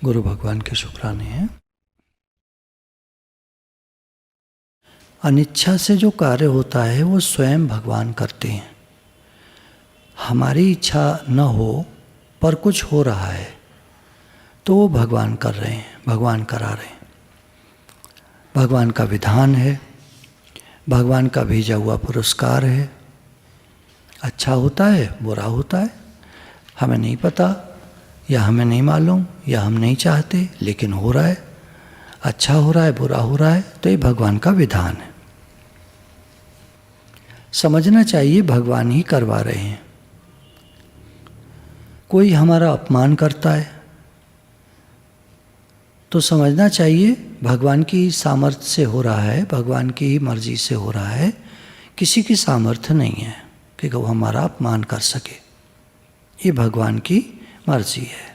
गुरु भगवान के शुक्राने हैं। अनिच्छा से जो कार्य होता है वो स्वयं भगवान करते हैं। हमारी इच्छा न हो पर कुछ हो रहा है तो वो भगवान कर रहे हैं, भगवान करा रहे हैं। भगवान का विधान है, भगवान का भेजा हुआ पुरस्कार है। अच्छा होता है, बुरा होता है, हमें नहीं पता या हमें नहीं मालूम या हम नहीं चाहते, लेकिन हो रहा है। अच्छा हो रहा है, बुरा हो रहा है, तो ये भगवान का विधान है। समझना चाहिए भगवान ही करवा रहे हैं। कोई हमारा अपमान करता है तो समझना चाहिए भगवान की सामर्थ्य से हो रहा है, भगवान की ही मर्जी से हो रहा है। किसी की सामर्थ्य नहीं है कि वो हमारा अपमान कर सके, ये भगवान की मर्जी है।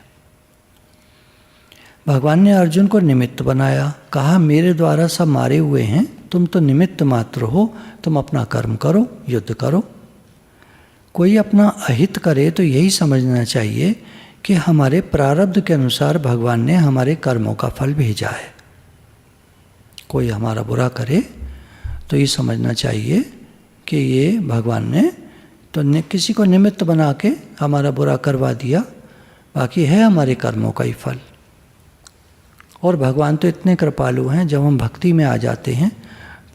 भगवान ने अर्जुन को निमित्त बनाया, कहा मेरे द्वारा सब मारे हुए हैं, तुम तो निमित्त मात्र हो, तुम अपना कर्म करो, युद्ध करो। कोई अपना अहित करे तो यही समझना चाहिए कि हमारे प्रारब्ध के अनुसार भगवान ने हमारे कर्मों का फल भेजा है। कोई हमारा बुरा करे तो ये समझना चाहिए कि ये भगवान ने तो किसी को निमित्त बना के हमारा बुरा करवा दिया, बाकी है हमारे कर्मों का ही फल। और भगवान तो इतने कृपालु हैं, जब हम भक्ति में आ जाते हैं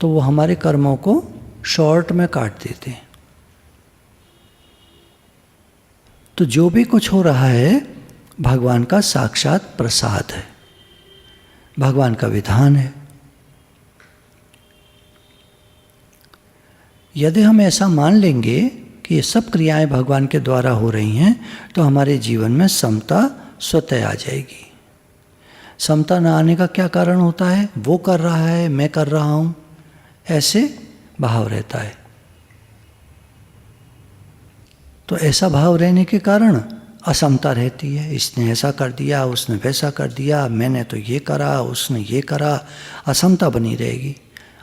तो वो हमारे कर्मों को शॉर्ट में काट देते हैं। तो जो भी कुछ हो रहा है भगवान का साक्षात प्रसाद है, भगवान का विधान है। यदि हम ऐसा मान लेंगे कि ये सब क्रियाएं भगवान के द्वारा हो रही हैं तो हमारे जीवन में समता स्वतः आ जाएगी। समता न आने का क्या कारण होता है? वो कर रहा है, मैं कर रहा हूँ, ऐसे भाव रहता है। तो ऐसा भाव रहने के कारण असमता रहती है। इसने ऐसा कर दिया, उसने वैसा कर दिया, मैंने तो ये करा, उसने ये करा। असमता बनी रहेगी,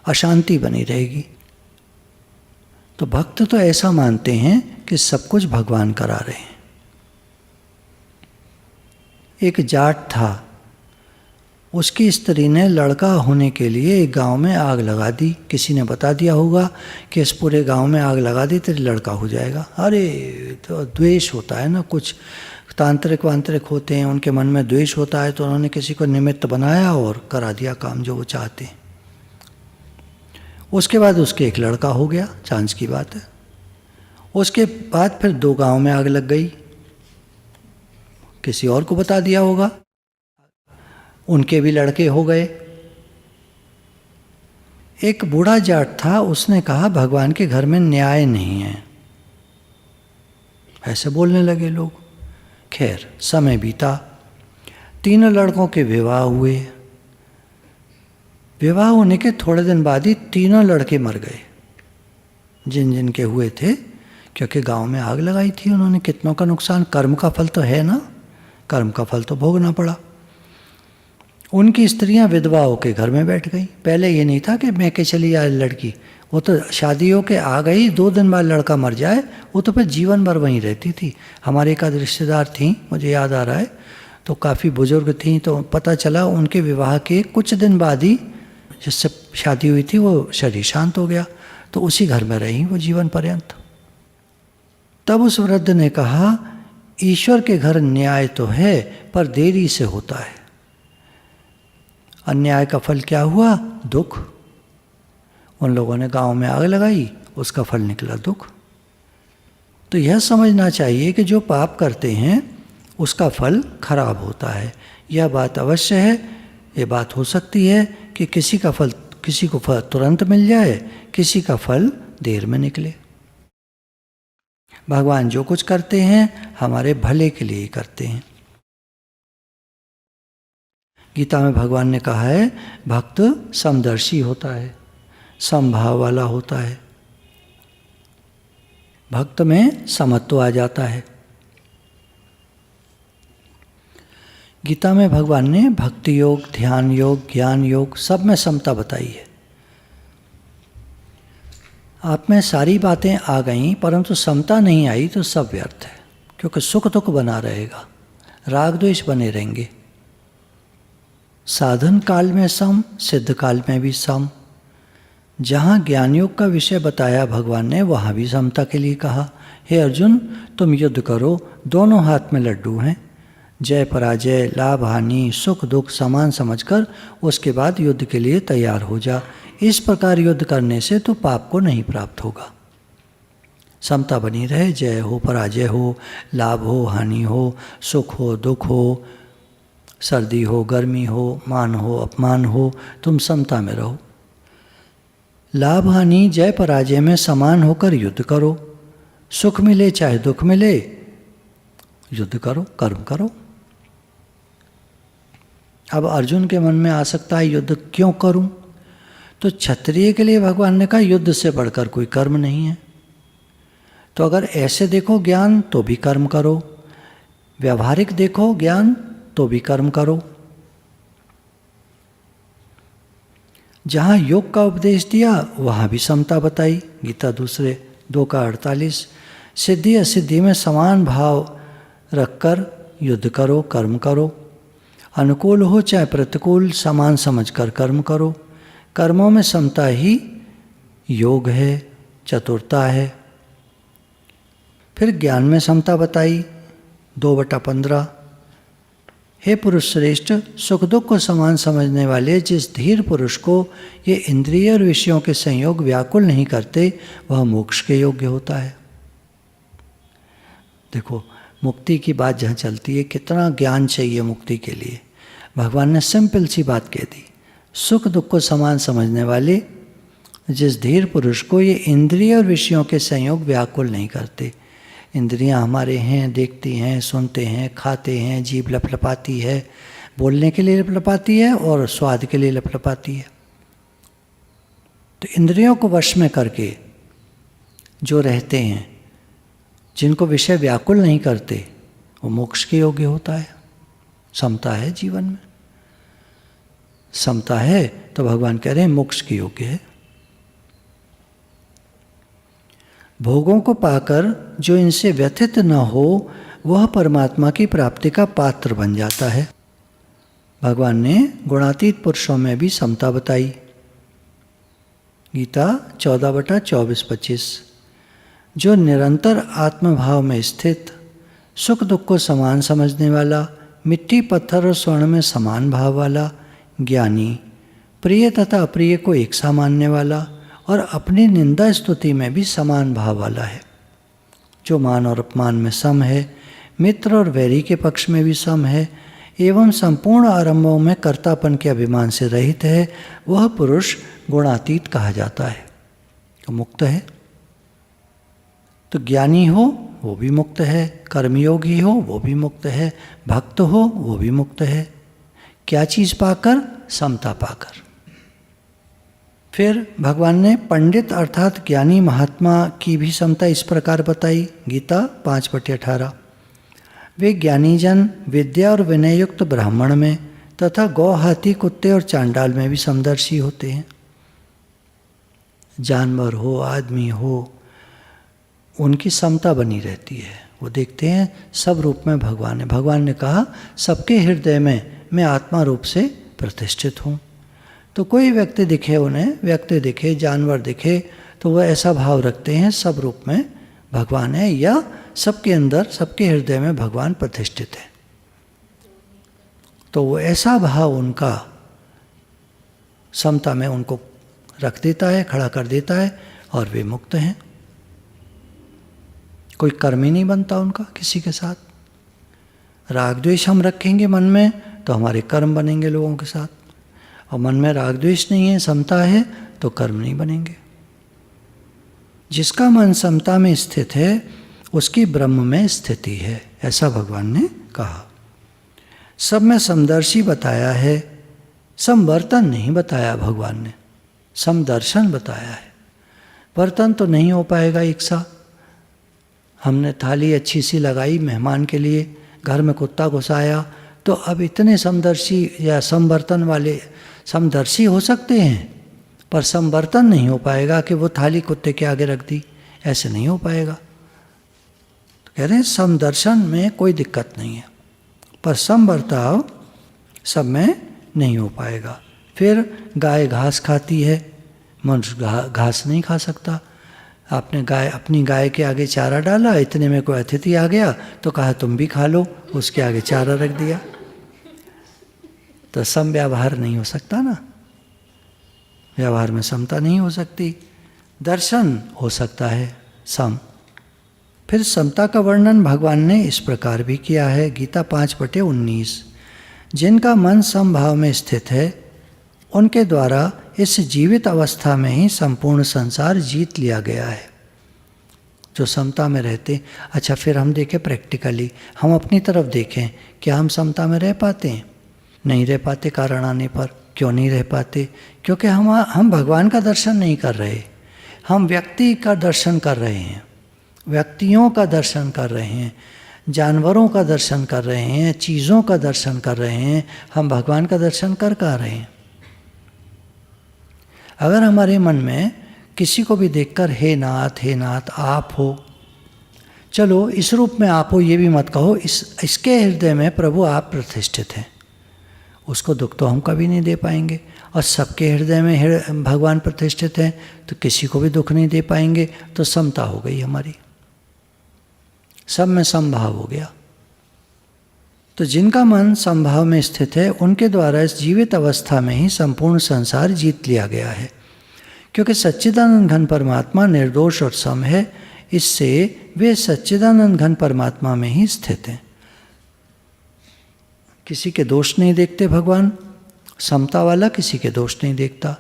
अशांति बनी रहेगी। तो भक्त तो ऐसा मानते हैं कि सब कुछ भगवान करा रहे हैं। एक जाट था, उसकी स्त्री ने लड़का होने के लिए एक गांव में आग लगा दी। किसी ने बता दिया होगा कि इस पूरे गांव में आग लगा दी तेरे लड़का हो जाएगा। अरे तो द्वेष होता है ना, कुछ तांत्रिक वांत्रिक होते हैं, उनके मन में द्वेष होता है, तो उन्होंने किसी को निमित्त बनाया और करा दिया काम जो वो चाहते हैं। उसके बाद उसके एक लड़का हो गया, चांस की बात है। उसके बाद फिर 2 गांव में आग लग गई, किसी और को बता दिया होगा, उनके भी लड़के हो गए। एक बूढ़ा जाट था, उसने कहा भगवान के घर में न्याय नहीं है। ऐसे बोलने लगे लोग। खैर समय बीता, 3 लड़कों के विवाह हुए। विवाह होने के थोड़े दिन बाद ही 3 लड़के मर गए, जिन जिन के हुए थे, क्योंकि गांव में आग लगाई थी उन्होंने। कितनों का नुकसान, कर्म का फल तो है ना, कर्म का फल तो भोगना पड़ा। उनकी स्त्रियां विधवा होकर घर में बैठ गई। पहले ये नहीं था कि मैं के चली आए लड़की, वो तो शादी होके आ गई, 2 दिन बाद लड़का मर जाए, वो तो फिर जीवन भर वहीं रहती थी। हमारे एक आध रिश्तेदार थी, मुझे याद आ रहा है, तो काफ़ी बुजुर्ग थी, तो पता चला उनके विवाह के कुछ दिन बाद ही जिससे शादी हुई थी वो शरीर शांत हो गया, तो उसी घर में रही वो जीवन पर्यंत। तब उस वृद्ध ने कहा ईश्वर के घर न्याय तो है पर देरी से होता है। अन्याय का फल क्या हुआ? दुख। उन लोगों ने गांव में आग लगाई, उसका फल निकला दुख। तो यह समझना चाहिए कि जो पाप करते हैं उसका फल खराब होता है। यह बात अवश्य है। ये बात हो सकती है कि किसी को फल तुरंत मिल जाए, किसी का फल देर में निकले। भगवान जो कुछ करते हैं हमारे भले के लिए ही करते हैं। गीता में भगवान ने कहा है भक्त समदर्शी होता है, समभाव वाला होता है, भक्त में समत्व आ जाता है। गीता में भगवान ने भक्ति योग, ध्यान योग, ज्ञान योग सब में समता बताई है। आप में सारी बातें आ गईं परंतु समता नहीं आई तो सब व्यर्थ है, क्योंकि सुख दुख बना रहेगा, राग द्वेष बने रहेंगे। साधन काल में सम, सिद्ध काल में भी सम। जहाँ ज्ञान योग का विषय बताया भगवान ने, वहाँ भी समता के लिए कहा, हे अर्जुन तुम युद्ध करो, दोनों हाथ में लड्डू हैं। जय पराजय, लाभ हानि, सुख दुख समान समझकर उसके बाद युद्ध के लिए तैयार हो जा। इस प्रकार युद्ध करने से तो पाप को नहीं प्राप्त होगा। समता बनी रहे, जय हो पराजय हो, लाभ हो हानि हो, सुख हो दुख हो, सर्दी हो गर्मी हो, मान हो अपमान हो, तुम समता में रहो। लाभ हानि जय पराजय में समान होकर युद्ध करो। सुख मिले चाहे दुख मिले, युद्ध करो, कर्म करो। अब अर्जुन के मन में आ सकता है युद्ध क्यों करूं? तो क्षत्रिय के लिए भगवान ने कहा युद्ध से बढ़कर कोई कर्म नहीं है। तो अगर ऐसे देखो ज्ञान तो भी कर्म करो, व्यावहारिक देखो ज्ञान तो भी कर्म करो। जहाँ योग का उपदेश दिया वहाँ भी समता बताई। गीता 2:48 सिद्धि असिद्धि में समान भाव रखकर युद्ध करो, कर्म करो। अनुकूल हो चाहे प्रतिकूल, समान समझकर कर्म करो। कर्मों में समता ही योग है, चतुरता है। फिर ज्ञान में समता बताई 2/15। हे पुरुष श्रेष्ठ, सुख दुख को समान समझने वाले जिस धीर पुरुष को ये इंद्रिय और विषयों के संयोग व्याकुल नहीं करते, वह मोक्ष के योग्य होता है। देखो मुक्ति की बात जहाँ चलती है, कितना ज्ञान चाहिए मुक्ति के लिए। भगवान ने सिंपल सी बात कह दी, सुख दुख को समान समझने वाले जिस धीर पुरुष को ये इंद्रिय और विषयों के संयोग व्याकुल नहीं करते। इंद्रियां हमारे हैं, देखती हैं, सुनते हैं, खाते हैं, जीभ लपलपाती है, बोलने के लिए लपलपाती है और स्वाद के लिए लपलपाती है। तो इंद्रियों को वश में करके जो रहते हैं, जिनको विषय व्याकुल नहीं करते, वो मोक्ष के योग्य होता है। समता है जीवन में, समता है तो भगवान कह रहे हैं मोक्ष के योग्य है। भोगों को पाकर जो इनसे व्यथित न हो, वह परमात्मा की प्राप्ति का पात्र बन जाता है। भगवान ने गुणातीत पुरुषों में भी समता बताई। गीता 14/24-25 जो निरंतर आत्मभाव में स्थित, सुख दुख को समान समझने वाला, मिट्टी पत्थर और स्वर्ण में समान भाव वाला, ज्ञानी, प्रिय तथा अप्रिय को एक सा मानने वाला और अपनी निंदा स्तुति में भी समान भाव वाला है। जो मान और अपमान में सम है, मित्र और वैरी के पक्ष में भी सम है, एवं संपूर्ण आरंभों में कर्तापन के अभिमान से रहित है, वह पुरुष गुणातीत कहा जाता है। तो मुक्त है। तो ज्ञानी हो वो भी मुक्त है, कर्मयोगी हो वो भी मुक्त है, भक्त हो वो भी मुक्त है। क्या चीज़ पाकर? समता पाकर। फिर भगवान ने पंडित अर्थात ज्ञानी महात्मा की भी समता इस प्रकार बताई। गीता 5/18 वे ज्ञानी जन विद्या और विनय युक्त ब्राह्मण में तथा गौ, हाथी, कुत्ते और चांडाल में भी समदर्शी होते हैं। जानवर हो, आदमी हो, उनकी समता बनी रहती है। वो देखते हैं सब रूप में भगवान है। भगवान ने कहा सबके हृदय में मैं आत्मा रूप से प्रतिष्ठित हूँ। तो कोई व्यक्ति दिखे, उन्हें व्यक्ति दिखे, जानवर दिखे, तो वह ऐसा भाव रखते हैं सब रूप में भगवान है, या सबके अंदर, सबके हृदय में भगवान प्रतिष्ठित है। तो वो ऐसा भाव उनका समता में उनको रख देता है, खड़ा कर देता है, और वे मुक्त हैं। कोई कर्म ही नहीं बनता उनका किसी के साथ। राग द्वेष हम रखेंगे मन में तो हमारे कर्म बनेंगे लोगों के साथ, और मन में राग द्वेष नहीं है, समता है, तो कर्म नहीं बनेंगे। जिसका मन समता में स्थित है उसकी ब्रह्म में स्थिति है, ऐसा भगवान ने कहा। सब में समदर्शी बताया है, समवर्तन नहीं बताया भगवान ने, समदर्शन बताया है। वर्तन तो नहीं हो पाएगा एक सा। हमने थाली अच्छी सी लगाई मेहमान के लिए, घर में कुत्ता घुसाया, तो अब इतने समदर्शी या समवर्तन वाले समदर्शी हो सकते हैं, पर समवर्तन नहीं हो पाएगा कि वो थाली कुत्ते के आगे रख दी, ऐसे नहीं हो पाएगा। तो कह रहे हैं समदर्शन में कोई दिक्कत नहीं है, पर समवर्ताव सब में नहीं हो पाएगा। फिर गाय घास खाती है, मनुष्य घास नहीं खा सकता। आपने अपनी गाय के आगे चारा डाला, इतने में कोई अतिथि आ गया तो कहा तुम भी खा लो, उसके आगे चारा रख दिया, तो सम व्यवहार नहीं हो सकता ना, व्यवहार में समता नहीं हो सकती। दर्शन हो सकता है सम। फिर समता का वर्णन भगवान ने इस प्रकार भी किया है, गीता 5/19, जिनका मन समभाव में स्थित है उनके द्वारा इस जीवित अवस्था में ही संपूर्ण संसार जीत लिया गया है। जो समता में रहते। अच्छा, फिर हम देखें प्रैक्टिकली, हम अपनी तरफ देखें, क्या हम समता में रह पाते हैं? नहीं रह पाते। कारण आने पर क्यों नहीं रह पाते? क्योंकि हम भगवान का दर्शन नहीं कर रहे, हम व्यक्ति का दर्शन कर रहे हैं, व्यक्तियों का दर्शन कर रहे हैं, जानवरों का दर्शन कर रहे हैं, चीज़ों का दर्शन कर रहे हैं। हम भगवान का दर्शन कर कहाँ रहे हैं? अगर हमारे मन में किसी को भी देखकर हे नाथ आप हो, चलो इस रूप में आप हो ये भी मत कहो, इसके हृदय में प्रभु आप प्रतिष्ठित हैं, उसको दुख तो हम कभी नहीं दे पाएंगे। और सबके हृदय में भगवान प्रतिष्ठित हैं तो किसी को भी दुख नहीं दे पाएंगे। तो समता हो गई हमारी, सब में समभाव हो गया। तो जिनका मन समभाव में स्थित है उनके द्वारा इस जीवित अवस्था में ही संपूर्ण संसार जीत लिया गया है। क्योंकि सच्चिदानंद घन परमात्मा निर्दोष और सम है, इससे वे सच्चिदानंद घन परमात्मा में ही स्थित हैं। किसी के दोष नहीं देखते भगवान, समता वाला किसी के दोष नहीं देखता।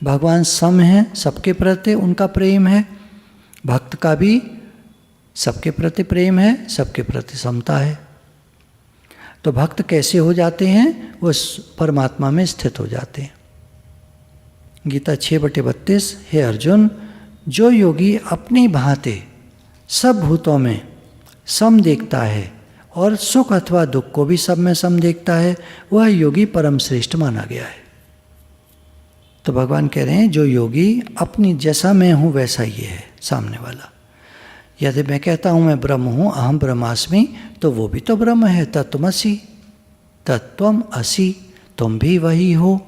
भगवान सम है, सबके प्रति उनका प्रेम है, भक्त का भी सबके प्रति प्रेम है, सबके प्रति समता है। तो भक्त कैसे हो जाते हैं? वो परमात्मा में स्थित हो जाते हैं। गीता 6/32, हे अर्जुन, जो योगी अपनी भांति सब भूतों में सम देखता है और सुख अथवा दुख को भी सब में सम देखता है, वह योगी परम श्रेष्ठ माना गया है। तो भगवान कह रहे हैं जो योगी अपनी जैसा मैं हूँ वैसा ये है सामने वाला। यदि मैं कहता हूँ मैं ब्रह्म हूँ, अहम ब्रह्मास्मि, तो वो भी तो ब्रह्म है, तत्त्वमसि, तत्त्वम असि, तुम भी वही हो।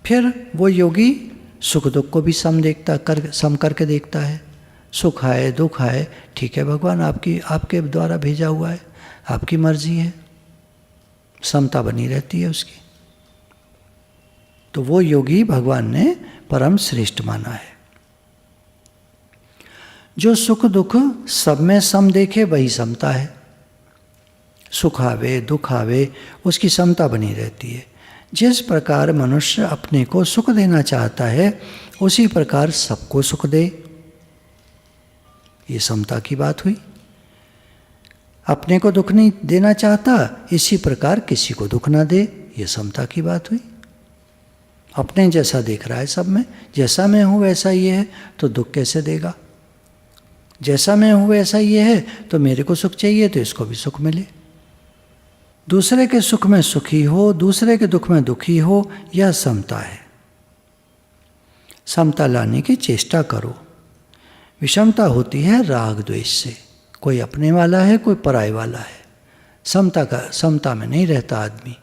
फिर वो योगी सुख दुख को भी सम करके देखता है। सुख आए दुख आए, ठीक है भगवान आपके द्वारा भेजा हुआ है, आपकी मर्जी है, समता बनी रहती है उसकी। तो वो योगी भगवान ने परम श्रेष्ठ माना है। जो सुख दुख सब में सम देखे वही समता है। सुख आवे दुख आवे उसकी समता बनी रहती है। जिस प्रकार मनुष्य अपने को सुख देना चाहता है उसी प्रकार सबको सुख दे, ये समता की बात हुई। अपने को दुख नहीं देना चाहता, इसी प्रकार किसी को दुख ना दे, ये समता की बात हुई। अपने जैसा देख रहा है सब में, जैसा मैं हूँ वैसा ये है, तो दुख कैसे देगा? जैसा मैं हूँ वैसा ये है, तो मेरे को सुख चाहिए तो इसको भी सुख मिले। दूसरे के सुख में सुखी हो, दूसरे के दुख में दुखी हो, यह समता है। समता लाने की चेष्टा करो। विषमता होती है राग द्वेष से, कोई अपने वाला है कोई पराये वाला है। समता में नहीं रहता आदमी,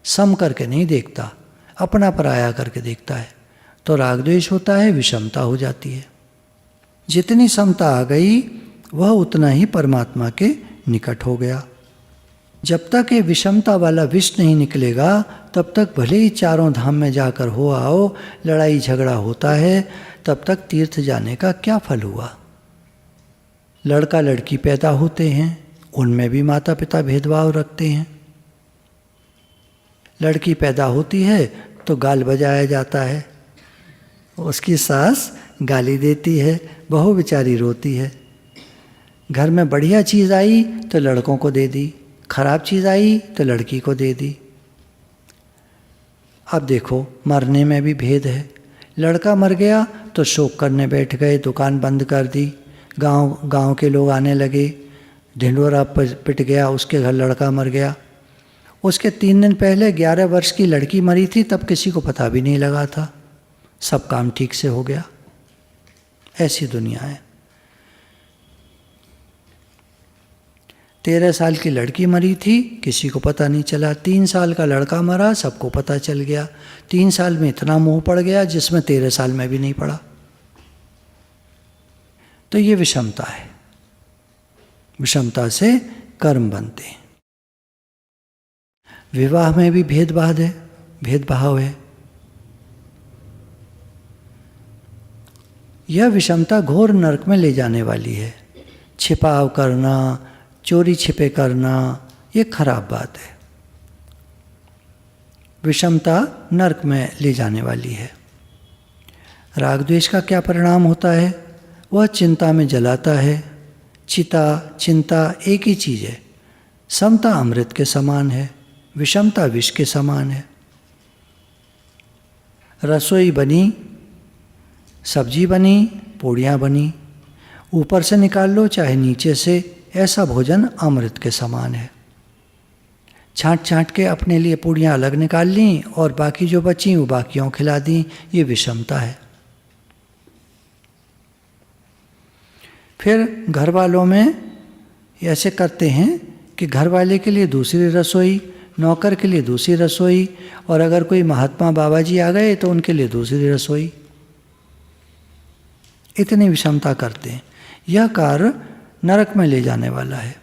सम करके नहीं देखता, अपना पराया करके देखता है, तो राग द्वेष होता है, विषमता हो जाती है। जितनी समता आ गई वह उतना ही परमात्मा के निकट हो गया। जब तक ये विषमता वाला विष नहीं निकलेगा तब तक भले ही चारों धाम में जाकर हो आओ, लड़ाई झगड़ा होता है, तब तक तीर्थ जाने का क्या फल हुआ? लड़का लड़की पैदा होते हैं, उनमें भी माता पिता भेदभाव रखते हैं। लड़की पैदा होती है तो गाल बजाया जाता है, उसकी सास गाली देती है, बहू बेचारी रोती है। घर में बढ़िया चीज़ आई तो लड़कों को दे दी, खराब चीज़ आई तो लड़की को दे दी। अब देखो मरने में भी भेद है। लड़का मर गया तो शोक करने बैठ गए, दुकान बंद कर दी, गांव के लोग आने लगे, ढिंढोरा पिट गया, उसके घर लड़का मर गया। उसके 3 दिन पहले 11 वर्ष की लड़की मरी थी, तब किसी को पता भी नहीं लगा था, सब काम ठीक से हो गया। ऐसी दुनिया है। 13 साल की लड़की मरी थी, किसी को पता नहीं चला। 3 साल का लड़का मरा, सबको पता चल गया। 3 साल में इतना मोह पड़ गया जिसमें 13 साल में भी नहीं पड़ा। तो ये विषमता है। विषमता से कर्म बनते हैं। विवाह में भी भेदभाव है। यह विषमता घोर नरक में ले जाने वाली है। छिपाव करना, चोरी छिपे करना, ये खराब बात है। विषमता नरक में ले जाने वाली है। राग द्वेष का क्या परिणाम होता है? वह चिंता में जलाता है। चिंता एक ही चीज़ है। समता अमृत के समान है, विषमता विष के समान है। रसोई बनी, सब्जी बनी, पूड़ियाँ बनी, ऊपर से निकाल लो चाहे नीचे से, ऐसा भोजन अमृत के समान है। छांट के अपने लिए पूड़ियाँ अलग निकाल लीं और बाकी जो बची वो बाकियों खिला दी, ये विषमता है। फिर घर वालों में ऐसे करते हैं कि घर वाले के लिए दूसरी रसोई, नौकर के लिए दूसरी रसोई, और अगर कोई महात्मा बाबा जी आ गए तो उनके लिए दूसरी रसोई। इतनी विषमता करते हैं। यह कार्य नरक में ले जाने वाला है।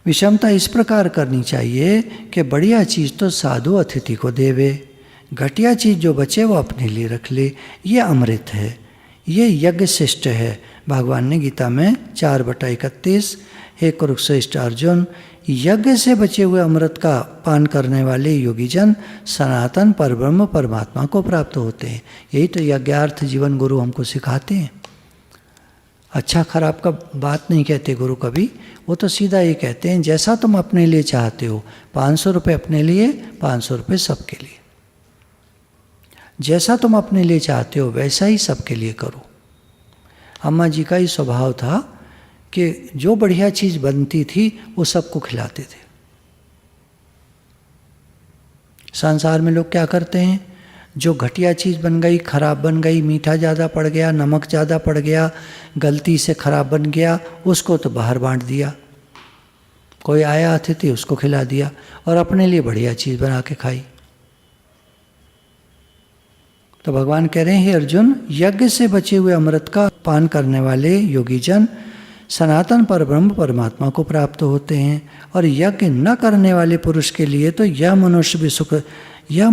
विषमता इस प्रकार करनी चाहिए कि बढ़िया चीज़ तो साधु अतिथि को देवे, घटिया चीज़ जो बचे वो अपने लिए रख ले। ये अमृत है, ये यज्ञ शिष्ट है। भगवान ने गीता में 4/31, हे कुरुश्रेष्ठ अर्जुन, यज्ञ से बचे हुए अमृत का पान करने वाले योगीजन सनातन परब्रह्म परमात्मा को प्राप्त होते हैं। यही तो यज्ञार्थ जीवन गुरु हमको सिखाते हैं। अच्छा खराब का बात नहीं कहते गुरु कभी, वो तो सीधा ये कहते हैं जैसा तुम अपने लिए चाहते हो, 500 रुपये अपने लिए, 500 रुपये सबके लिए। जैसा तुम अपने लिए चाहते हो वैसा ही सबके लिए करो। अम्मा जी का ही स्वभाव था कि जो बढ़िया चीज़ बनती थी वो सबको खिलाते थे। संसार में लोग क्या करते हैं, जो घटिया चीज़ बन गई, खराब बन गई, मीठा ज़्यादा पड़ गया, नमक ज़्यादा पड़ गया, गलती से खराब बन गया, उसको तो बाहर बांट दिया। कोई आया अतिथि उसको खिला दिया और अपने लिए बढ़िया चीज़ बना के खाई। तो भगवान कह रहे हैं, हे अर्जुन, यज्ञ से बचे हुए अमृत का पान करने वाले योगीजन सनातन परब्रह्म परमात्मा को प्राप्त होते हैं। और यज्ञ न करने वाले पुरुष के लिए तो यह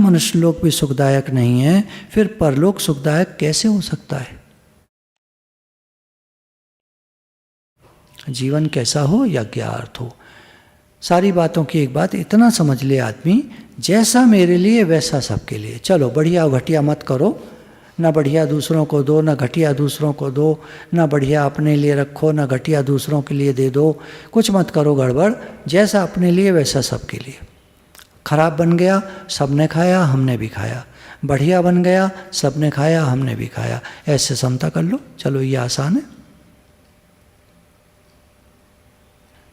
मनुष्य लोक भी सुखदायक नहीं है, फिर परलोक सुखदायक कैसे हो सकता है? जीवन कैसा हो, यज्ञार्थ हो। सारी बातों की एक बात इतना समझ ले आदमी, जैसा मेरे लिए वैसा सबके लिए। चलो बढ़िया घटिया मत करो, ना बढ़िया दूसरों को दो, ना घटिया दूसरों को दो, ना बढ़िया अपने लिए रखो, ना घटिया दूसरों के लिए दे दो। कुछ मत करो गड़बड़, जैसा अपने लिए वैसा सबके लिए। खराब बन गया, सबने खाया, हमने भी खाया। बढ़िया बन गया, सबने खाया, हमने भी खाया। ऐसे समता कर लो। चलो ये आसान है।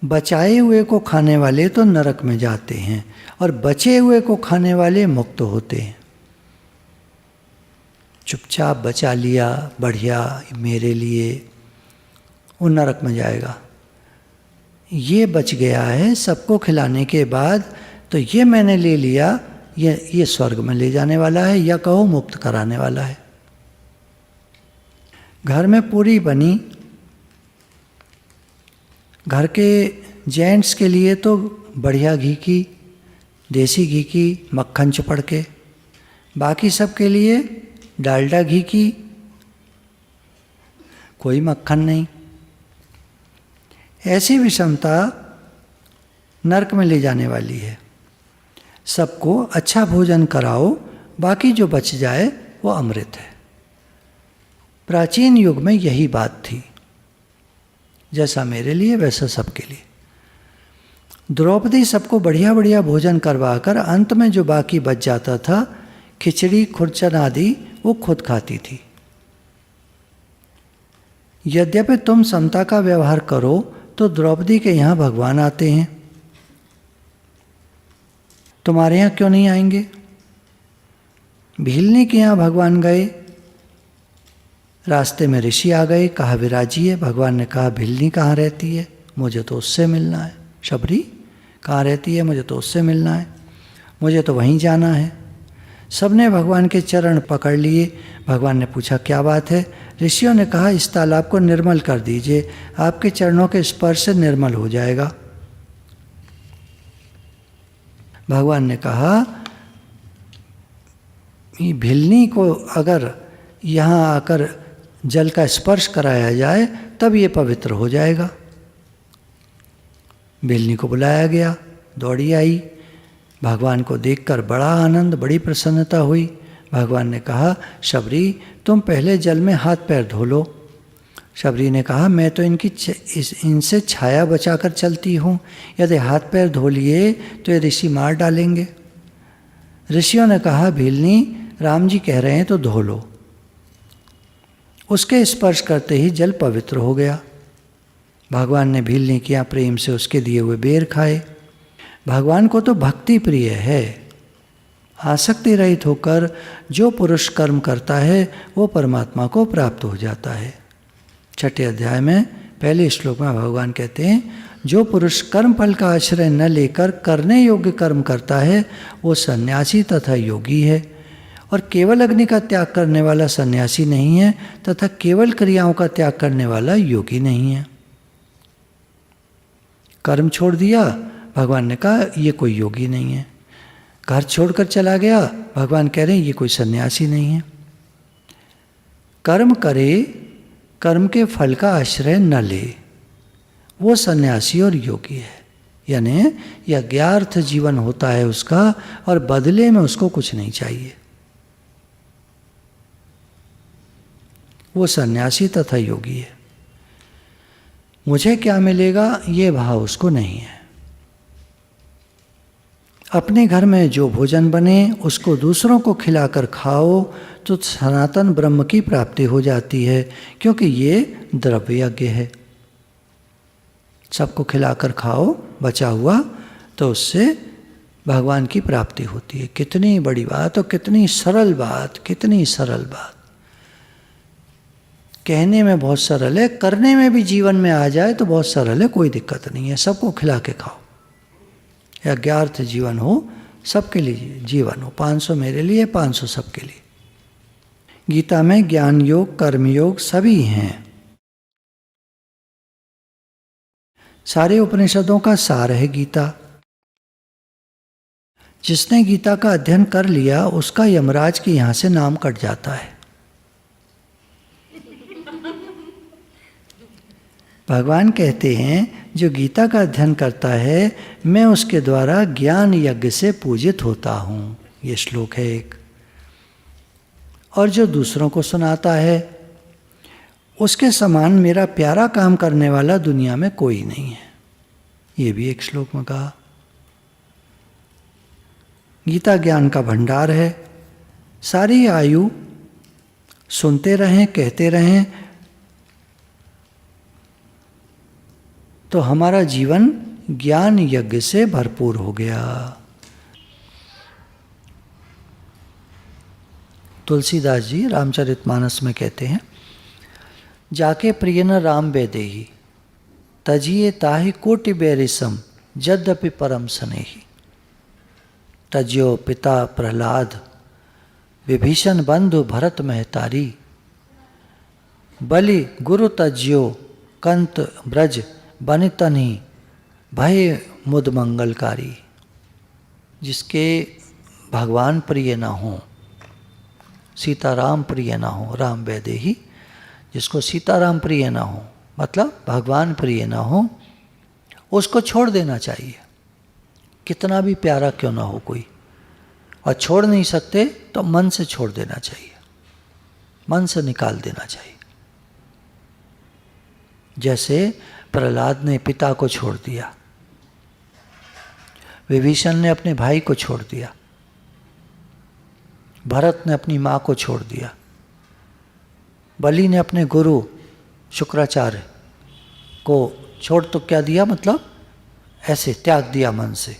बचाए हुए को खाने वाले तो नरक में जाते हैं और बचे हुए को खाने वाले मुक्त होते हैं। चुपचाप बचा लिया, बढ़िया मेरे लिए, वो नरक में जाएगा। ये बच गया है सबको खिलाने के बाद, तो ये मैंने ले लिया, ये स्वर्ग में ले जाने वाला है, या कहो मुक्त कराने वाला है। घर में पूरी बनी, घर के जेंट्स के लिए तो बढ़िया घी की, देसी घी की, मक्खन चुपड़ के, बाकी सब के लिए डालडा घी की, कोई मक्खन नहीं। ऐसी विषमता नरक में ले जाने वाली है। सबको अच्छा भोजन कराओ, बाकी जो बच जाए वो अमृत है। प्राचीन युग में यही बात थी, जैसा मेरे लिए वैसा सबके लिए। द्रौपदी सबको बढ़िया बढ़िया भोजन करवाकर अंत में जो बाकी बच जाता था, खिचड़ी खुरचन आदि, वो खुद खाती थी। यद्यपि तुम समता का व्यवहार करो तो द्रौपदी के यहाँ भगवान आते हैं, तुम्हारे यहाँ क्यों नहीं आएंगे? भीलनी के यहाँ भगवान गए, रास्ते में ऋषि आ गए, कहा विराजिए। भगवान ने कहा भिल्ली कहाँ रहती है, मुझे तो उससे मिलना है। शबरी कहाँ रहती है, मुझे तो उससे मिलना है, मुझे तो वहीं जाना है। सबने भगवान के चरण पकड़ लिए। भगवान ने पूछा क्या बात है। ऋषियों ने कहा इस तालाब को निर्मल कर दीजिए, आपके चरणों के स्पर्श से निर्मल हो जाएगा। भगवान ने कहा भिल्ली को अगर यहाँ आकर जल का स्पर्श कराया जाए तब ये पवित्र हो जाएगा। भिल्ली को बुलाया गया, दौड़ी आई। भगवान को देखकर बड़ा आनंद, बड़ी प्रसन्नता हुई। भगवान ने कहा शबरी तुम पहले जल में हाथ पैर धो लो। शबरी ने कहा मैं तो इनसे छाया बचाकर चलती हूँ, यदि हाथ पैर धो लिए तो ये ऋषि मार डालेंगे। ऋषियों ने कहा भिल्ली राम जी कह रहे हैं तो धो लो। उसके स्पर्श करते ही जल पवित्र हो गया। भगवान ने भिल्ली के यहाँ प्रेम से उसके दिए हुए बेर खाए। भगवान को तो भक्ति प्रिय है। आसक्ति रहित होकर जो पुरुष कर्म करता है वो परमात्मा को प्राप्त हो जाता है। 6ठे अध्याय में पहले श्लोक में भगवान कहते हैं जो पुरुष कर्म फल का आश्रय न लेकर करने योग्य कर्म करता है वो सन्यासी तथा योगी है, और केवल अग्नि का त्याग करने वाला सन्यासी नहीं है तथा केवल क्रियाओं का त्याग करने वाला योगी नहीं है। कर्म छोड़ दिया, भगवान ने कहा ये कोई योगी नहीं है। घर छोड़कर चला गया, भगवान कह रहे हैं ये कोई सन्यासी नहीं है। कर्म करे, कर्म के फल का आश्रय न ले, वो सन्यासी और योगी है। यानी यज्ञार्थ जीवन होता है उसका, और बदले में उसको कुछ नहीं चाहिए। वो सन्यासी तथा योगी है। मुझे क्या मिलेगा ये भाव उसको नहीं है। अपने घर में जो भोजन बने उसको दूसरों को खिलाकर खाओ तो सनातन ब्रह्म की प्राप्ति हो जाती है, क्योंकि ये द्रव्य यज्ञ है। सबको खिलाकर खाओ बचा हुआ तो उससे भगवान की प्राप्ति होती है। कितनी बड़ी बात और कितनी सरल बात, कितनी सरल बात। कहने में बहुत सरल है, करने में भी जीवन में आ जाए तो बहुत सरल है, कोई दिक्कत नहीं है। सबको खिला के खाओ, यज्ञार्थ जीवन हो, सबके लिए जीवन हो। 500 मेरे लिए, 500 सबके लिए। गीता में ज्ञान योग, कर्म योग सभी हैं। सारे उपनिषदों का सार है गीता। जिसने गीता का अध्ययन कर लिया उसका यमराज के यहाँ से नाम कट जाता है। भगवान कहते हैं जो गीता का अध्ययन करता है मैं उसके द्वारा ज्ञान यज्ञ से पूजित होता हूँ। ये श्लोक है एक। और जो दूसरों को सुनाता है उसके समान मेरा प्यारा काम करने वाला दुनिया में कोई नहीं है। ये भी एक श्लोक में कहा। गीता ज्ञान का भंडार है। सारी आयु सुनते रहें, कहते रहें तो हमारा जीवन ज्ञान यज्ञ से भरपूर हो गया। तुलसीदास जी रामचरितमानस में कहते हैं जाके प्रिय न राम बेदेही तजिए ताहि कोटि बेरिसम यद्यपि परम स्नेही। तज्यो पिता प्रहलाद विभीषण बंधु भरत महतारी बलि गुरु तज्यो कंत ब्रज बनितनि भय मुद मंगलकारी। जिसके भगवान प्रिय ना हो, सीताराम प्रिय ना हो, राम वैदेही, जिसको सीताराम प्रिय ना हो मतलब भगवान प्रिय ना हो, उसको छोड़ देना चाहिए। कितना भी प्यारा क्यों ना हो कोई, और छोड़ नहीं सकते तो मन से छोड़ देना चाहिए, मन से निकाल देना चाहिए। जैसे प्रहलाद ने पिता को छोड़ दिया, विभीषण ने अपने भाई को छोड़ दिया, भरत ने अपनी माँ को छोड़ दिया, बलि ने अपने गुरु शुक्राचार्य को छोड़ तो क्या दिया, मतलब ऐसे त्याग दिया मन से।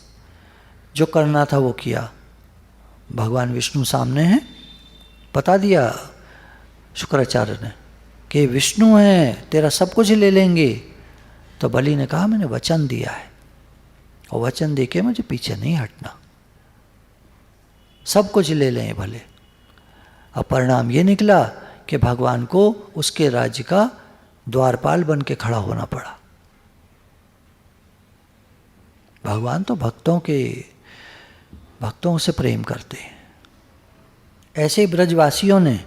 जो करना था वो किया। भगवान विष्णु सामने हैं, बता दिया शुक्राचार्य ने कि विष्णु हैं, तेरा सब कुछ ले लेंगे। तो बलि ने कहा मैंने वचन दिया है और वचन देके मुझे पीछे नहीं हटना, सब कुछ ले लें भले। अब परिणाम ये निकला कि भगवान को उसके राज्य का द्वारपाल बन के खड़ा होना पड़ा। भगवान तो भक्तों से प्रेम करते हैं। ऐसे ही ब्रजवासियों ने,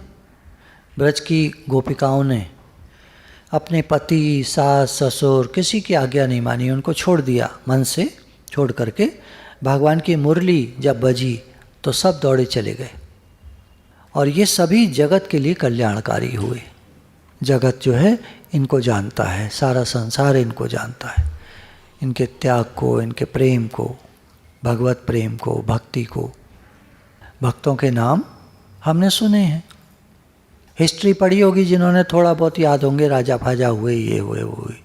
ब्रज की गोपिकाओं ने अपने पति, सास, ससुर किसी की आज्ञा नहीं मानी, उनको छोड़ दिया, मन से छोड़ करके भगवान की मुरली जब बजी तो सब दौड़े चले गए। और ये सभी जगत के लिए कल्याणकारी हुए। जगत जो है इनको जानता है, सारा संसार इनको जानता है, इनके त्याग को, इनके प्रेम को, भगवत प्रेम को, भक्ति को। भक्तों के नाम हमने सुने हैं, हिस्ट्री पढ़ी होगी जिन्होंने, थोड़ा बहुत याद होंगे, राजा फाजा हुए, ये हुए, वो हुए।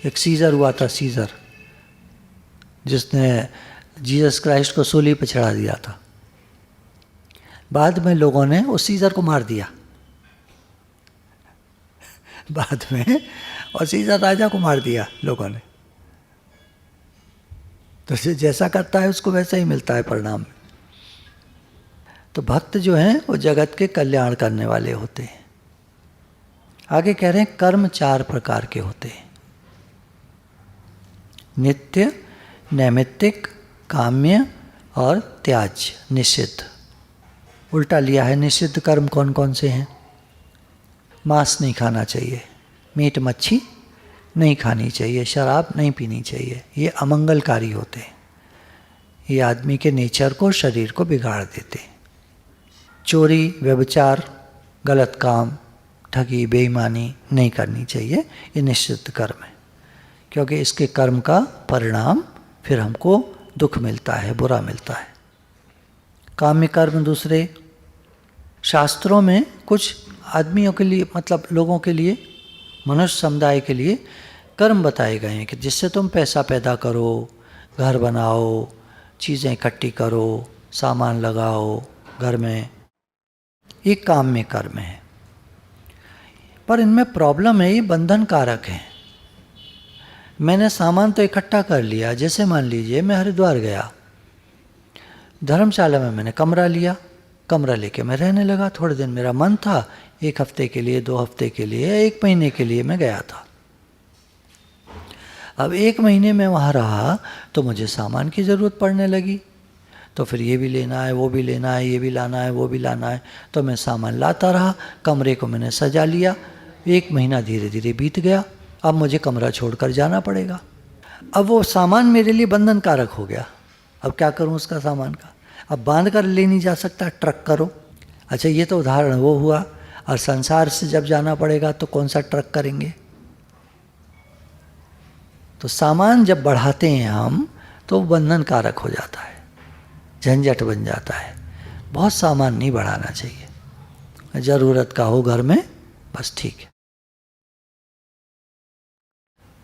एक सीजर हुआ था, सीजर, जिसने जीसस क्राइस्ट को सूली पर चढ़ा दिया था। बाद में लोगों ने उस सीजर को मार दिया बाद में, और सीजर राजा को मार दिया लोगों ने। तो जैसा करता है उसको वैसा ही मिलता है परिणाम में। तो भक्त जो हैं वो जगत के कल्याण करने वाले होते हैं। आगे कह रहे हैं कर्म 4 प्रकार के होते हैं, नित्य, नैमित्तिक, काम्य और त्याज्य, निषिद्ध। उल्टा लिया है, निषिद्ध कर्म कौन कौन से हैं? मांस नहीं खाना चाहिए, मीट मच्छी नहीं खानी चाहिए, शराब नहीं पीनी चाहिए, ये अमंगलकारी होते हैं, ये आदमी के नेचर को, शरीर को बिगाड़ देते हैं। चोरी, व्यभिचार, गलत काम, ठगी, बेईमानी नहीं करनी चाहिए, ये निषिद्ध कर्म है, क्योंकि इसके कर्म का परिणाम फिर हमको दुख मिलता है, बुरा मिलता है। काम्य कर्म दूसरे, शास्त्रों में कुछ आदमियों के लिए, मतलब लोगों के लिए, मनुष्य समुदाय के लिए कर्म बताए गए हैं कि जिससे तुम पैसा पैदा करो, घर बनाओ, चीज़ें इकट्ठी करो, सामान लगाओ घर में, ये काम्य कर्म है। पर इनमें प्रॉब्लम है, ये बंधन कारक है। मैंने सामान तो इकट्ठा कर लिया, जैसे मान लीजिए मैं हरिद्वार गया, धर्मशाला में मैंने कमरा लिया, कमरा लेके मैं रहने लगा। थोड़े दिन मेरा मन था, 1 हफ्ते के लिए, 2 हफ्ते के लिए, 1 महीने के लिए मैं गया था। अब 1 महीने में वहाँ रहा तो मुझे सामान की ज़रूरत पड़ने लगी, तो फिर ये भी लेना है, वो भी लेना है, ये भी लाना है, वो भी लाना है, तो मैं सामान लाता रहा। कमरे को मैंने सजा लिया। 1 महीना धीरे धीरे बीत गया, अब मुझे कमरा छोड़कर जाना पड़ेगा। अब वो सामान मेरे लिए बंधन कारक हो गया। अब क्या करूं उसका सामान का? अब बांध कर ले नहीं जा सकता, ट्रक करो। अच्छा, ये तो उदाहरण वो हुआ, और संसार से जब जाना पड़ेगा तो कौन सा ट्रक करेंगे? तो सामान जब बढ़ाते हैं हम तो बंधन कारक हो जाता है, झंझट बन जाता है। बहुत सामान नहीं बढ़ाना चाहिए, ज़रूरत का हो घर में बस ठीक है,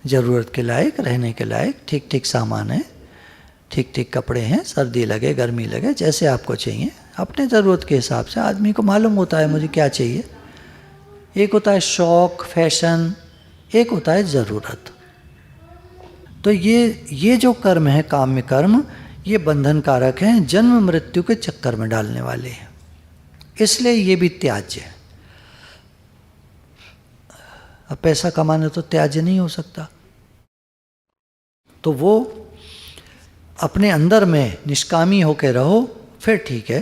ज़रूरत के लायक, रहने के लायक ठीक ठीक सामान है, ठीक ठीक कपड़े हैं, सर्दी लगे गर्मी लगे जैसे आपको चाहिए, अपने ज़रूरत के हिसाब से। आदमी को मालूम होता है मुझे क्या चाहिए। एक होता है शौक़, फैशन, एक होता है ज़रूरत। तो ये जो कर्म है, काम्य कर्म, ये बंधन कारक हैं, जन्म मृत्यु के चक्कर में डालने वाले हैं, इसलिए ये भी त्याज्य है। अब पैसा कमाना तो त्याज्य नहीं हो सकता, तो वो अपने अंदर में निष्कामी होकर रहो, फिर ठीक है।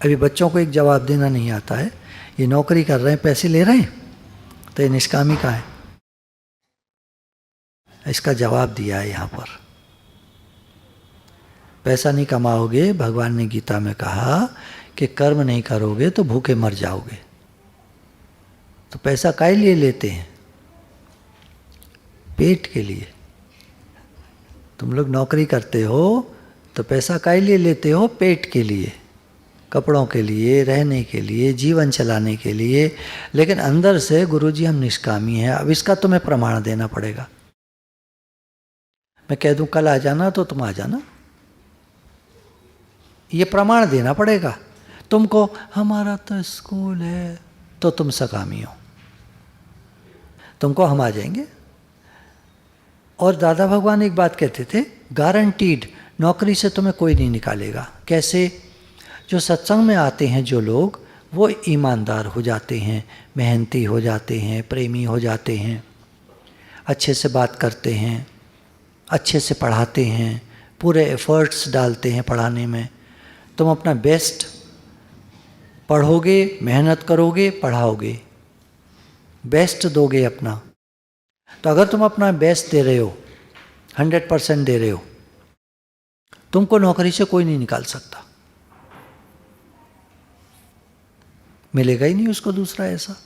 अभी बच्चों को एक जवाब देना नहीं आता है, ये नौकरी कर रहे हैं, पैसे ले रहे हैं, तो ये निष्कामी का है। इसका जवाब दिया है यहाँ पर। पैसा नहीं कमाओगे, भगवान ने गीता में कहा कि कर्म नहीं करोगे तो भूखे मर जाओगे। तो पैसा काहे लिए लेते हैं? पेट के लिए। तुम लोग नौकरी करते हो तो पैसा काहे लिए लेते हो? पेट के लिए, कपड़ों के लिए, रहने के लिए, जीवन चलाने के लिए। लेकिन अंदर से गुरुजी हम निष्कामी हैं। अब इसका तुम्हें प्रमाण देना पड़ेगा। मैं कह दूं कल आ जाना तो तुम आ जाना, ये प्रमाण देना पड़ेगा। तुमको हमारा तो स्कूल है, तो तुम सकामी हो, तुमको हम आ जाएंगे। और दादा भगवान एक बात कहते थे, गारंटीड नौकरी से तुम्हें कोई नहीं निकालेगा। कैसे? जो सत्संग में आते हैं जो लोग, वो ईमानदार हो जाते हैं, मेहनती हो जाते हैं, प्रेमी हो जाते हैं, अच्छे से बात करते हैं, अच्छे से पढ़ाते हैं, पूरे एफर्ट्स डालते हैं पढ़ाने में। तुम अपना बेस्ट पढ़ोगे, मेहनत करोगे, पढ़ाओगे, बेस्ट दोगे अपना। तो अगर तुम अपना बेस्ट दे रहे हो, 100% दे रहे हो, तुमको नौकरी से कोई नहीं निकाल सकता। मिलेगा ही नहीं उसको दूसरा ऐसा।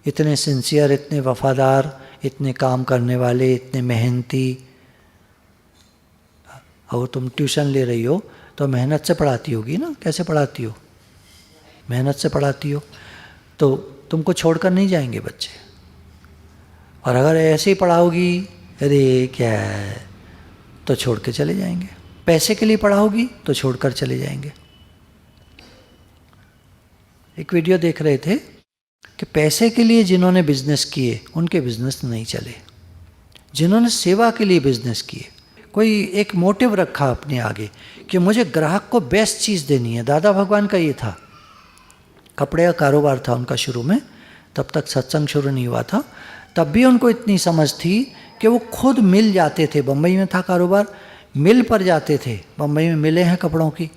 इतने सिंसियर, इतने वफादार, इतने काम करने वाले, इतने मेहनती। और तुम ट्यूशन ले रही हो तो मेहनत से पढ़ाती होगी ना? कैसे पढ़ाती हो? मेहनत से पढ़ाती हो, तो तुमको छोड़कर नहीं जाएंगे बच्चे। और अगर ऐसे ही पढ़ाओगी, अरे क्या है, तो छोड़ के चले जाएंगे। पैसे के लिए पढ़ाओगी तो छोड़कर चले जाएंगे। एक वीडियो देख रहे थे कि पैसे के लिए जिन्होंने बिजनेस किए उनके बिजनेस नहीं चले, जिन्होंने सेवा के लिए बिजनेस किए, कोई एक मोटिव रखा अपने आगे कि मुझे ग्राहक को बेस्ट चीज़ देनी है। दादा भगवान का ये था, कपड़े का कारोबार था उनका शुरू में, तब तक सत्संग शुरू नहीं हुआ था। तब भी उनको इतनी समझ थी कि वो खुद मिल जाते थे। बम्बई में था कारोबार, मिल पर जाते थे, बम्बई में मिलें हैं कपड़ों की,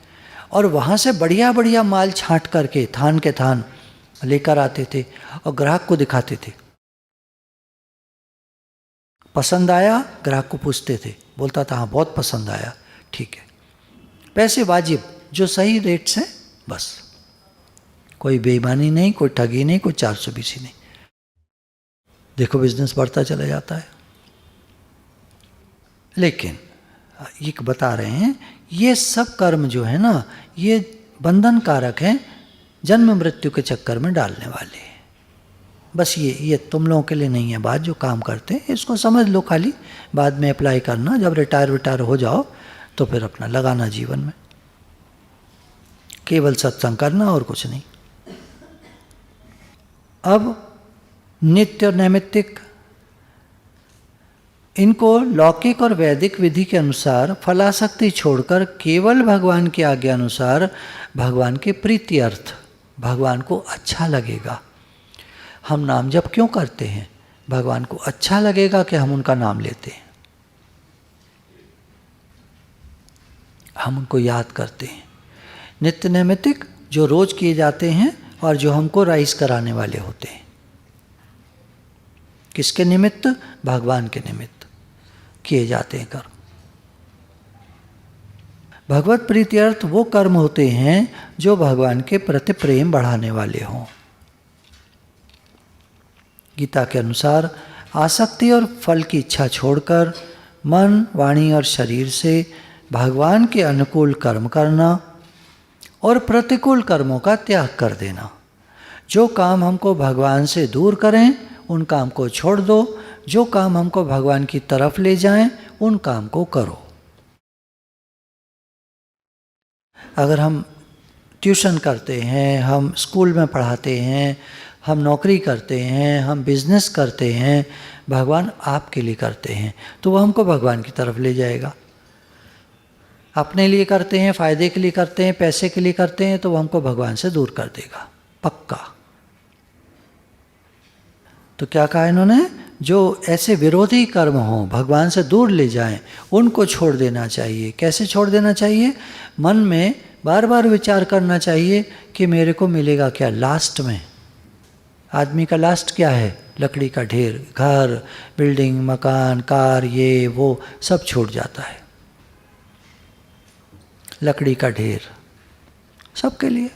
और वहाँ से बढ़िया बढ़िया माल छांट करके थान के थान लेकर आते थे और ग्राहक को दिखाते थे। पसंद आया, ग्राहक को पूछते थे, बोलता था हाँ बहुत पसंद आया, ठीक है, पैसे वाजिब, जो सही रेट्स हैं, बस कोई बेईमानी नहीं, कोई ठगी नहीं, कोई 420 नहीं। देखो बिजनेस बढ़ता चला जाता है। लेकिन ये बता रहे हैं, ये सब कर्म जो है ना, ये बंधन कारक हैं, जन्म मृत्यु के चक्कर में डालने वाले हैं। बस ये तुम लोगों के लिए नहीं है बात, जो काम करते हैं इसको समझ लो, खाली बाद में अप्लाई करना, जब रिटायर हो जाओ तो फिर अपना लगाना जीवन में, केवल सत्संग करना और कुछ नहीं। अब नित्य और नैमित्तिक, इनको लौकिक और वैदिक विधि के अनुसार फलासक्ति छोड़कर केवल भगवान की आज्ञा अनुसार भगवान के प्रीति अर्थ, भगवान को अच्छा लगेगा। हम नाम जप क्यों करते हैं? भगवान को अच्छा लगेगा कि हम उनका नाम लेते हैं, हम उनको याद करते हैं। नित्य नैमित्तिक जो रोज किए जाते हैं और जो हमको राइज कराने वाले होते हैं, किसके निमित्त? भगवान के निमित्त किए जाते हैं कर्म। भगवत प्रीति अर्थ वो कर्म होते हैं जो भगवान के प्रति प्रेम बढ़ाने वाले हों। गीता के अनुसार आसक्ति और फल की इच्छा छोड़कर मन, वाणी और शरीर से भगवान के अनुकूल कर्म करना और प्रतिकूल कर्मों का त्याग कर देना। जो काम हमको भगवान से दूर करें उन काम को छोड़ दो, जो काम हमको भगवान की तरफ ले जाएं उन काम को करो। अगर हम ट्यूशन करते हैं, हम स्कूल में पढ़ाते हैं, हम नौकरी करते हैं, हम बिजनेस करते हैं, भगवान आपके लिए करते हैं, तो वह हमको भगवान की तरफ ले जाएगा। अपने लिए करते हैं, फ़ायदे के लिए करते हैं, पैसे के लिए करते हैं, तो वह हमको भगवान से दूर कर देगा, पक्का। तो क्या कहा इन्होंने? जो ऐसे विरोधी कर्म हों, भगवान से दूर ले जाएं, उनको छोड़ देना चाहिए। कैसे छोड़ देना चाहिए? मन में बार बार विचार करना चाहिए कि मेरे को मिलेगा क्या लास्ट में। आदमी का लास्ट क्या है? लकड़ी का ढेर, घर, बिल्डिंग, मकान, कार, ये वो सब छूट जाता है। लकड़ी का ढेर सबके लिए।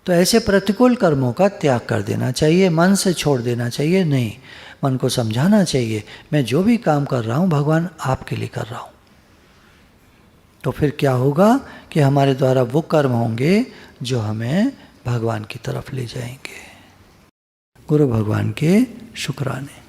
तो ऐसे प्रतिकूल कर्मों का त्याग कर देना चाहिए, मन से छोड़ देना चाहिए। नहीं, मन को समझाना चाहिए मैं जो भी काम कर रहा हूँ भगवान आपके लिए कर रहा हूँ। तो फिर क्या होगा कि हमारे द्वारा वो कर्म होंगे जो हमें भगवान की तरफ ले जाएंगे। गुरु भगवान के शुक्राने।